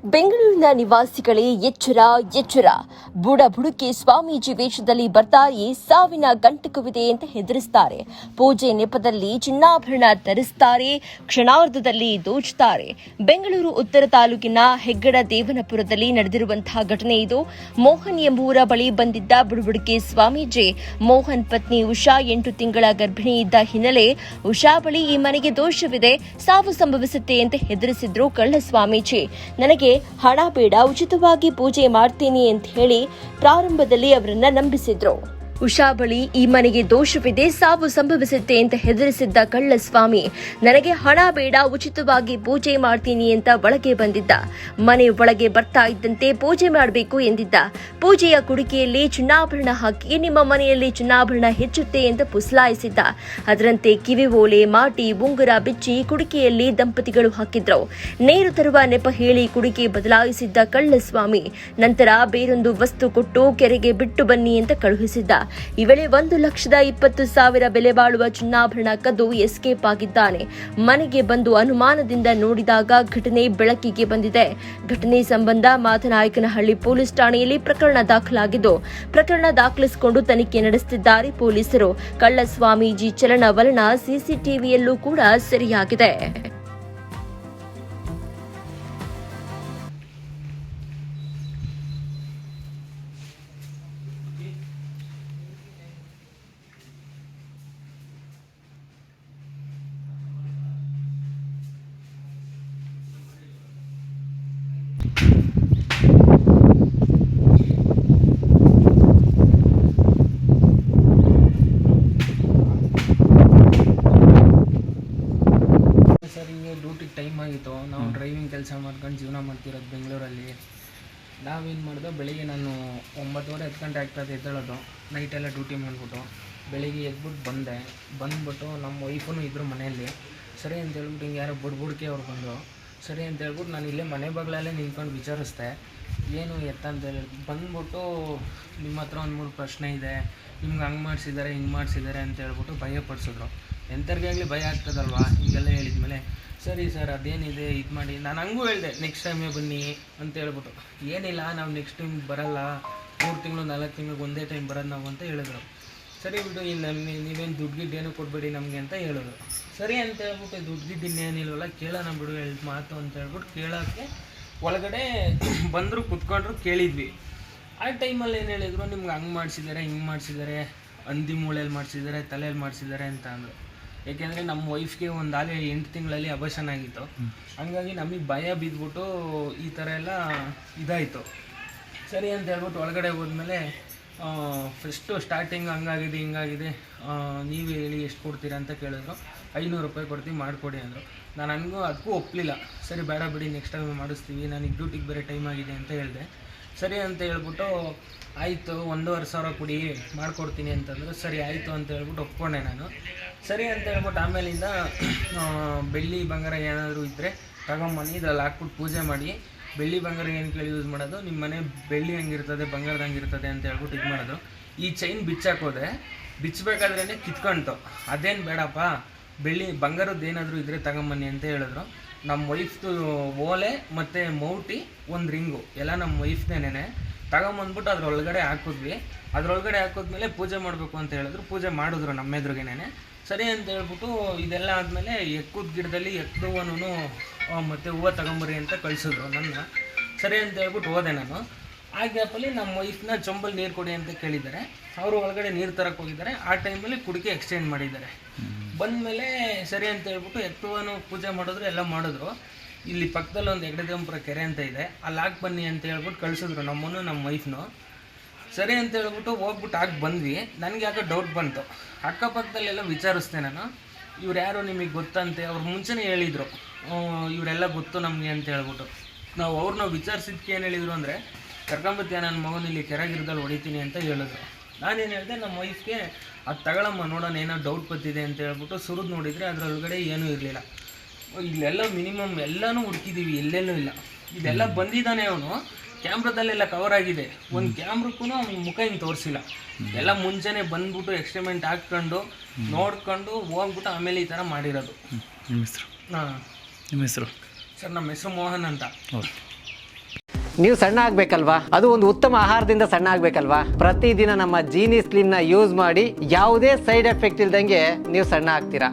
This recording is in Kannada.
ಬೆಂಗಳೂರಿನ ನಿವಾಸಿಗಳೇ ಎಚ್ಚರ ಎಚ್ಚರ. ಬುಡಬುಡುಕಿ ಸ್ವಾಮೀಜಿ ವೇಷದಲ್ಲಿ ಬರ್ತಾರೆ, ಸಾವಿನ ಗಂಟಕವಿದೆ ಅಂತ ಹೆದರಿಸ್ತಾರೆ. ಪೂಜೆ ನೆಪದಲ್ಲಿ ಚಿನ್ನಾಭರಣ ತರಿಸ್ತಾರೆ, ಕ್ಷಣಾರ್ಧದಲ್ಲಿ ದೋಚುತ್ತಾರೆ. ಬೆಂಗಳೂರು ಉತ್ತರ ತಾಲೂಕಿನ ಹೆಗ್ಗಡ ದೇವನಪುರದಲ್ಲಿ ನಡೆದಿರುವಂತಹ ಘಟನೆ ಇದು. ಮೋಹನ್ ಎಂಬುವರ ಬಳಿ ಬಂದಿದ್ದ ಬುಡಬುಡುಕಿ ಸ್ವಾಮೀಜಿ ಮೋಹನ್ ಪತ್ನಿ ಉಷಾ 8 ತಿಂಗಳ ಗರ್ಭಿಣಿ ಇದ್ದ ಹಿನ್ನೆಲೆ ಉಷಾ ಬಳಿ ಈ ಮನೆಗೆ ದೋಷವಿದೆ, ಸಾವು ಸಂಭವಿಸುತ್ತೆ ಅಂತ ಹೆದರಿಸಿದ್ರು ಕಳ್ಳ ಸ್ವಾಮೀಜಿ. ನನಗೆ ಹಣ ಬೇಡ, ಉಚಿತವಾಗಿ ಪೂಜೆ ಮಾಡ್ತೀನಿ ಅಂತ ಹೇಳಿ ಪ್ರಾರಂಭದಲ್ಲಿ ಅವರನ್ನ ನಂಬಿಸಿದ್ರು. ಉಷಾ ಬಳಿ ಈ ಮನೆಗೆ ದೋಷವಿದೆ, ಸಾವು ಸಂಭವಿಸುತ್ತೆ ಅಂತ ಹೆದರಿಸಿದ್ದ ಕಳ್ಳ ಸ್ವಾಮಿ ನನಗೆ ಹಣ ಬೇಡ, ಉಚಿತವಾಗಿ ಪೂಜೆ ಮಾಡ್ತೀನಿ ಅಂತ ಒಳಗೆ ಬಂದಿದ್ದ. ಮನೆ ಒಳಗೆ ಬರ್ತಾ ಇದ್ದಂತೆ ಪೂಜೆ ಮಾಡಬೇಕು ಎಂದಿದ್ದ. ಪೂಜೆಯ ಕುಡಿಕೆಯಲ್ಲಿ ಚಿನ್ನಾಭರಣ ಹಾಕಿ ನಿಮ್ಮ ಮನೆಯಲ್ಲಿ ಚಿನ್ನಾಭರಣ ಹೆಚ್ಚುತ್ತೆ ಅಂತ ಪುಸಲಾಯಿಸಿದ್ದ. ಅದರಂತೆ ಕಿವಿ ಓಲೆ, ಮಾಟಿ, ಉಂಗುರ ಬಿಚ್ಚಿ ಕುಡಿಕೆಯಲ್ಲಿ ದಂಪತಿಗಳು ಹಾಕಿದ್ರು. ನೀರು ತರುವ ನೆಪ ಹೇಳಿ ಕುಡಿಕೆ ಬದಲಾಯಿಸಿದ್ದ ಕಳ್ಳ ಸ್ವಾಮಿ ನಂತರ ಬೇರೊಂದು ವಸ್ತು ಕೊಟ್ಟು ಕೆರೆಗೆ ಬಿಟ್ಟು ಬನ್ನಿ ಅಂತ ಕಳುಹಿಸಿದ್ದ. ಈ ವೇಳೆ 1,20,000 ಬೆಲೆ ಬಾಳುವ ಚಿನ್ನಾಭರಣ ಕದ್ದು ಎಸ್ಕೇಪ್ ಆಗಿದ್ದಾನೆ. ಮನೆಗೆ ಬಂದು ಅನುಮಾನದಿಂದ ನೋಡಿದಾಗ ಘಟನೆ ಬೆಳಕಿಗೆ ಬಂದಿದೆ. ಘಟನೆ ಸಂಬಂಧ ಮಾತನಾಯಕನಹಳ್ಳಿ ಪೊಲೀಸ್ ಠಾಣೆಯಲ್ಲಿ ಪ್ರಕರಣ ದಾಖಲಾಗಿದ್ದು, ಪ್ರಕರಣ ದಾಖಲಿಸಿಕೊಂಡು ತನಿಖೆ ನಡೆಸುತ್ತಿದ್ದಾರೆ ಪೊಲೀಸರು. ಕಳ್ಳ ಸ್ವಾಮೀಜಿ ಚಲನವಲನ ಸಿಸಿಟಿವಿಯಲ್ಲೂ ಕೂಡ ಸೆರೆಯಾಗಿದೆ. ಸರ್, ಹಿಂಗೆ ಡ್ಯೂಟಿಗೆ ಟೈಮ್ ಆಗಿತ್ತು. ನಾವು ಡ್ರೈವಿಂಗ್ ಕೆಲಸ ಮಾಡ್ಕೊಂಡು ಜೀವನ ಮಾಡ್ತಿರೋದು ಬೆಂಗಳೂರಲ್ಲಿ. ನಾವೇನು ಮಾಡಿದೋ, ಬೆಳಿಗ್ಗೆ ನಾನು 9:30 10 ಗಂಟೆ ಆಗ್ತದೆ ಎದ್ದೇಳೋದು. ನೈಟೆಲ್ಲ ಡ್ಯೂಟಿ ಮಾಡಿಬಿಟ್ಟು ಬೆಳಿಗ್ಗೆ ಎದ್ಬಿಟ್ಟು ಬಂದ್ಬಿಟ್ಟು ನಮ್ಮ ವೈಫೂ ಇದ್ದರು ಮನೆಯಲ್ಲಿ. ಸರಿ ಅಂತ ಹೇಳ್ಬಿಟ್ಟು ಹಿಂಗೆ ಯಾರೋ ಬುಡ್ಬುಡ್ಕೆ ಅವ್ರು ಬಂದರು. ಸರಿ ಅಂತ ಹೇಳ್ಬಿಟ್ಟು ನಾನು ಇಲ್ಲೇ ಮನೆ ಬಾಗಿಲಲ್ಲೇ ನಿಂತ್ಕೊಂಡು ವಿಚಾರಿಸ್ದೆ, ಏನು ಎತ್ತ ಅಂತ ಹೇಳಿ. ಬಂದ್ಬಿಟ್ಟು ನಿಮ್ಮ ಹತ್ರ 1-3 ಪ್ರಶ್ನೆ ಇದೆ, ನಿಮ್ಗೆ ಹಂಗೆ ಮಾಡಿಸಿದ್ದಾರೆ ಹಿಂಗೆ ಮಾಡಿಸಿದ್ದಾರೆ ಅಂತ ಹೇಳ್ಬಿಟ್ಟು ಭಯಪಡಿಸಿದ್ರು. ಎಂಥವ್ರಿಗಾಗಲಿ ಭಯ ಆಗ್ತದಲ್ವಾ ಹಿಂಗೆಲ್ಲ ಹೇಳಿದ್ಮೇಲೆ. ಸರಿ ಸರ್, ಅದೇನಿದೆ ಇದು ಮಾಡಿ. ನಾನು ಹಂಗೂ ಹೇಳಿದೆ, ನೆಕ್ಸ್ಟ್ ಟೈಮೇ ಬನ್ನಿ ಅಂತ ಹೇಳ್ಬಿಟ್ಟು. ಏನಿಲ್ಲ, ನಾವು ನೆಕ್ಸ್ಟ್ ಟೈಮ್ ಬರೋಲ್ಲ, 3 ತಿಂಗಳು 4 ತಿಂಗಳಿಗೆ ಒಂದೇ ಟೈಮ್ ಬರೋದು ನಾವು ಅಂತ ಹೇಳಿದ್ರು. ಸರಿ ಬಿಟ್ಟು, ಇನ್ನು ನೀವೇನು ದುಡ್ಡು ಗಿಡ್ಡು ಏನೂ ಕೊಡಬೇಡಿ ನಮಗೆ ಅಂತ ಹೇಳಿದ್ರು. ಸರಿ ಅಂತ ಹೇಳ್ಬಿಟ್ಟು, ದುಡ್ಡು ಗಿಡ್ಡು ಇನ್ನೇನಿಲ್ವಲ್ಲ, ಕೇಳೋಣ ಬಿಡು ಹೇಳ್ದು ಮಾತು ಅಂತ ಹೇಳ್ಬಿಟ್ಟು ಕೇಳೋಕ್ಕೆ ಒಳಗಡೆ ಬಂದರು, ಕುತ್ಕೊಂಡ್ರು, ಕೇಳಿದ್ವಿ. ಆ ಟೈಮಲ್ಲಿ ಏನು ಹೇಳಿದ್ರು, ನಿಮ್ಗೆ ಹಂಗೆ ಮಾಡಿಸಿದ್ದಾರೆ ಹಿಂಗೆ ಮಾಡಿಸಿದ್ದಾರೆ, ಹಂದಿ ಮೂಳೆಯಲ್ಲಿ ಮಾಡಿಸಿದ್ದಾರೆ, ತಲೆಯಲ್ಲಿ ಮಾಡಿಸಿದ್ದಾರೆ ಅಂತ ಅಂದರು. ಏಕೆಂದರೆ ನಮ್ಮ ವೈಫ್ಗೆ ಒಂದು 8 ತಿಂಗಳಲ್ಲಿ ಅಬಾರ್ಷನ್ ಆಗಿತ್ತು. ಹಂಗಾಗಿ ನಮಗೆ ಭಯ ಬಿದ್ದುಬಿಟ್ಟು ಈ ಥರ ಎಲ್ಲ ಇದಾಯಿತು. ಸರಿ ಅಂತ ಹೇಳ್ಬಿಟ್ಟು ಒಳಗಡೆ ಹೋದ್ಮೇಲೆ ಫಸ್ಟು ಸ್ಟಾರ್ಟಿಂಗ್ ಹಂಗಾಗಿದೆ ಹಿಂಗಾಗಿದೆ, ನೀವೇ ಹೇಳಿ ಎಷ್ಟು ಕೊಡ್ತೀರಾ ಅಂತ ಕೇಳಿದ್ರು. 500 ರೂಪಾಯಿ ಕೊಡ್ತೀವಿ ಮಾಡಿಕೊಡಿ ಅಂದರು. ನಾನು ಅದಕ್ಕೂ ಒಪ್ಪಲಿಲ್ಲ. ಸರಿ ಬೇಡ ಬಿಡಿ, ನೆಕ್ಸ್ಟ್ ಟೈಮ್ ಮಾಡಿಸ್ತೀವಿ, ನನಗೆ ಡ್ಯೂಟಿಗೆ ಬೇರೆ ಟೈಮ್ ಆಗಿದೆ ಅಂತ ಹೇಳಿದೆ. ಸರಿ ಅಂತ ಹೇಳ್ಬಿಟ್ಟು ಆಯಿತು 1,500 ಕೊಡಿ ಮಾಡಿಕೊಡ್ತೀನಿ ಅಂತಂದರು. ಸರಿ ಆಯಿತು ಅಂತ ಹೇಳ್ಬಿಟ್ಟು ಒಪ್ಕೊಂಡೆ ನಾನು. ಸರಿ ಅಂತ ಹೇಳ್ಬಿಟ್ಟು ಆಮೇಲಿಂದ ಬೆಳ್ಳಿ ಬಂಗಾರ ಏನಾದರೂ ಇದ್ದರೆ ತಗೊಂಬನ್ನಿ, ಇದ್ರಲ್ಲಿ ಹಾಕ್ಬಿಟ್ಟು ಪೂಜೆ ಮಾಡಿ, ಬೆಳ್ಳಿ ಬಂಗಾರ ಏನು ಕೇಳಿ ಯೂಸ್ ಮಾಡೋದು, ನಿಮ್ಮ ಮನೆ ಬೆಳ್ಳಿ ಹಂಗಿರ್ತದೆ ಬಂಗಾರದಂಗೆ ಇರ್ತದೆ ಅಂತ ಹೇಳ್ಬಿಟ್ಟು ಇದು ಮಾಡೋದು. ಈ ಚೈನ್ ಬಿಚ್ಚಾಕೋದೆ, ಬಿಚ್ಚಬೇಕಾದ್ರೇ ಕಿತ್ಕೊಂತು. ಅದೇನು ಬೇಡಪ್ಪ, ಬೆಳ್ಳಿ ಬಂಗಾರದ್ದು ಏನಾದರೂ ಇದ್ದರೆ ತಗೊಂಬನ್ನಿ ಅಂತ ಹೇಳಿದ್ರು. ನಮ್ಮ ವೈಫ್ದು ಓಲೆ ಮತ್ತು ಮೌಟಿ ಒಂದು ರಿಂಗು ಎಲ್ಲ ನಮ್ಮ ವೈಫ್ದೇನೆ ತಗೊಂಬಂದ್ಬಿಟ್ಟು ಅದ್ರೊಳಗಡೆ ಹಾಕಿದ್ವಿ. ಅದ್ರೊಳಗಡೆ ಹಾಕಿದ್ಮೇಲೆ ಪೂಜೆ ಮಾಡಬೇಕು ಅಂತ ಹೇಳಿದ್ರು. ಪೂಜೆ ಮಾಡಿದ್ರು ನಮ್ಮ ಎದುರಿಗೇನೆ. ಸರಿ ಅಂತ ಹೇಳ್ಬಿಟ್ಟು ಇದೆಲ್ಲ ಆದಮೇಲೆ ಎಕ್ಕದ ಗಿಡದಲ್ಲಿ ಎಕ್ಕದವನು ಮತ್ತು ಹೂವು ತಗೊಂಬರ್ರಿ ಅಂತ ಕಳಿಸಿದ್ರು ನನ್ನ. ಸರಿ ಅಂತ ಹೇಳ್ಬಿಟ್ಟು ಹೋದೆ ನಾನು. ಆ ಗ್ಯಾಪಲ್ಲಿ ನಮ್ಮ ವೈಫ್ನ ಚೊಂಬಲ್ಲಿ ನೀರು ಕೊಡಿ ಅಂತ ಕೇಳಿದ್ದಾರೆ. ಅವರು ಒಳಗಡೆ ನೀರು ತರಕ್ಕೆ ಹೋಗಿದ್ದಾರೆ. ಆ ಟೈಮಲ್ಲಿ ಕುಡಿಕೆ ಎಕ್ಸ್ಚೇಂಜ್ ಮಾಡಿದ್ದಾರೆ. ಬಂದಮೇಲೆ ಸರಿ ಅಂತ ಹೇಳ್ಬಿಟ್ಟು ಎಕ್ಕದವನು ಪೂಜೆ ಮಾಡಿದ್ರು, ಎಲ್ಲ ಮಾಡಿದ್ರು. ಇಲ್ಲಿ ಪಕ್ಕದಲ್ಲಿ ಒಂದು ಹೆಗ್ಗಡದೇವನಪುರ ಕೆರೆ ಅಂತ ಇದೆ, ಅಲ್ಲಿ ಹಾಕಿ ಬನ್ನಿ ಅಂತ ಹೇಳ್ಬಿಟ್ಟು ಕಳಿಸಿದ್ರು ನಮ್ಮನ್ನು ನಮ್ಮ ವೈಫ್ನು. ಸರಿ ಅಂತ ಹೇಳ್ಬಿಟ್ಟು ಹೋಗ್ಬಿಟ್ಟು ಹಾಕಿ ಬಂದ್ವಿ. ನನಗೆ ಯಾಕೆ ಡೌಟ್ ಬಂತು. ಅಕ್ಕಪಕ್ಕದಲ್ಲೆಲ್ಲ ವಿಚಾರಿಸ್ದೆ ನಾನು, ಇವ್ರು ಯಾರು ನಿಮಗೆ ಗೊತ್ತಂತೆ. ಅವ್ರು ಮುಂಚೆನೇ ಹೇಳಿದರು, ಇವರೆಲ್ಲ ಗೊತ್ತು ನಮಗೆ ಅಂತ ಹೇಳ್ಬಿಟ್ಟು. ನಾವು ಅವ್ರನ್ನ ವಿಚಾರಿಸಿದ್ದಕ್ಕೆ ಏನು ಹೇಳಿದರು ಅಂದರೆ, ಕರ್ಕೊಂಬತ್ತೀಯ ನನ್ನ ಮಗನ ಇಲ್ಲಿ ಕೆರೆಗಿರದಲ್ಲಿ ಹೊಡಿತೀನಿ ಅಂತ ಹೇಳಿದ್ರು. ನಾನೇನು ಹೇಳಿದೆ, ನಮ್ಮ ವೈಫ್ಗೆ ಅದು ತಗೊಳಮ್ಮ ನೋಡೋಣ, ಏನೋ ಡೌಟ್ ಬರ್ತಿದೆ ಅಂತ ಹೇಳ್ಬಿಟ್ಟು ಸುರಿದು ನೋಡಿದರೆ ಅದರೊಳಗಡೆ ಏನೂ ಇರಲಿಲ್ಲ. ಇಲ್ಲೆಲ್ಲ ಮಿನಿಮಮ್ ಎಲ್ಲನೂ ಹುಡುಕಿದ್ದೀವಿ, ಎಲ್ಲೆಲ್ಲೂ ಇಲ್ಲ. ಇದೆಲ್ಲ ಬಂದಿದ್ದಾನೆ ಅವನು, ಕ್ಯಾಮ್ರಾದಲ್ಲೆಲ್ಲ ಕವರ್ ಆಗಿದೆ. ಒಂದು ಕ್ಯಾಮ್ರಕ್ಕೂ ಅವ್ನ ಮುಖ ಹಿಂಗೆ ತೋರಿಸಿಲ್ಲ. ಎಲ್ಲ ಮುಂಚೆನೇ ಬಂದ್ಬಿಟ್ಟು ಎಕ್ಸ್ಪೆರಿಮೆಂಟ್ ಹಾಕ್ಕೊಂಡು ನೋಡ್ಕೊಂಡು ಹೋಗ್ಬಿಟ್ಟು ಆಮೇಲೆ ಈ ಥರ ಮಾಡಿರೋದು. ನಿಮ್ಮ ಹೆಸರು? ಹಾಂ, ನಿಮ್ಮ ಹೆಸರು? ಸರ್ ನಮ್ಮ ಹೆಸರು ಮೋಹನ್ ಅಂತ. ಓಕೆ. ನೀವು ಸಣ್ಣ ಆಗ್ಬೇಕಲ್ವಾ, ಅದು ಒಂದು ಉತ್ತಮ ಆಹಾರದಿಂದ ಸಣ್ಣ ಆಗ್ಬೇಕಲ್ವಾ. ಪ್ರತಿದಿನ ನಮ್ಮ ಜೀನಿ ಸ್ಲಿಮ್ ನ ಯೂಸ್ ಮಾಡಿ ಯಾವುದೇ ಸೈಡ್ ಎಫೆಕ್ಟ್ ಇಲ್ದಂಗೆ ನೀವು ಸಣ್ಣ ಆಗ್ತೀರಾ.